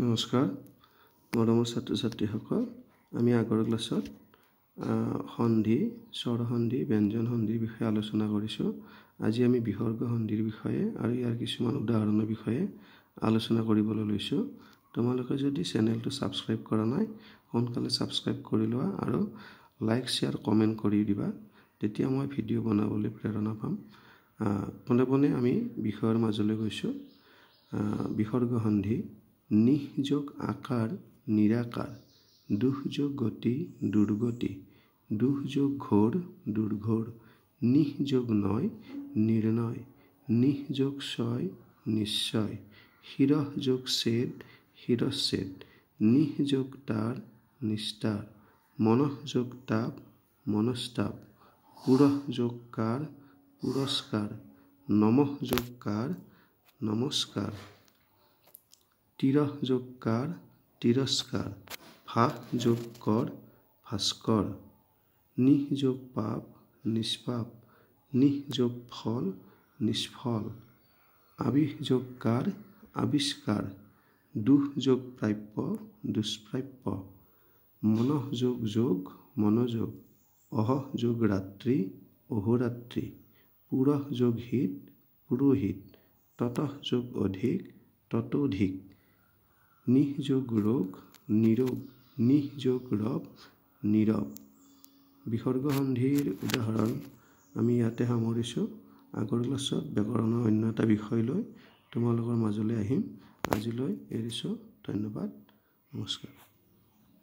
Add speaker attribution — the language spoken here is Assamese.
Speaker 1: নমস্কাৰ মৰমৰ ছাত্ৰ ছাত্ৰীসকল আমি আগৰ ক্লাছত সন্ধি স্বৰ সন্ধি ব্যঞ্জন সন্ধিৰ বিষয়ে আলোচনা কৰিছোঁ। আজি আমি বিসৰ্গ সন্ধিৰ বিষয়ে আৰু ইয়াৰ কিছুমান উদাহৰণৰ বিষয়ে আলোচনা কৰিবলৈ লৈছোঁ। তোমালোকে যদি চেনেলটো ছাবস্ক্ৰাইব কৰা নাই সোনকালে ছাবস্ক্ৰাইব কৰি লোৱা আৰু লাইক শ্বেয়াৰ কমেণ্ট কৰি দিবা, তেতিয়া মই ভিডিঅ' বনাবলৈ প্ৰেৰণা পাম। পোনে পোনে আমি বিষয়ৰ মাজলৈ গৈছোঁ। বিসৰ্গ সন্ধি নিহ যোগ আকাৰ নিৰাকাৰ, দুহ যোগ গতি দুৰ্গতি, দুহ যোগ ঘোৰ দুৰ্ঘোৰ, নিহ যোগ নয় নিৰ্ণয়, নিহ যোগ ছয় নিশ্চয়, শিৰহ যোগ ছেদ শিৰচ্ছেদ, নিহ যোগ তার নিস্তার, মনঃ যোগ তাপ মনস্তাপ, পুরঃ যোগ কার পুরস্কার, নমঃ যোগ কার নমস্কার, তিরহ যোগ কার তিরস্কার, ভাহ যোগ কর ভাস্কর, নিহ যোগ পাপ নিষ্পাপ, নিহ যোগ ফল নিষ্ফল, আবিহ যোগ কার আবিষ্কার, দুহ যোগ প্রাপ্য দুষ্প্রাপ্য, মনঃ যোগ যোগ মনোযোগ, অহঃ যোগ রাত্রি অহোরাত্রি, পুরঃ যোগ হিত পুরোহিত, ততঃ যোগ অধিক ততোধিক, নিহ যোগ ৰোগ নিৰোগ, নিহ যোগ ৰব নীৰৱ। বিসৰ্গ সন্ধিৰ উদাহৰণ আমি ইয়াতে সামৰিছোঁ। আগৰ ক্লাছত ব্যাকৰণৰ অন্য এটা বিষয় লৈ তোমালোকৰ মাজলৈ আহিম। আজিলৈ এৰিছোঁ। ধন্যবাদ। নমস্কাৰ।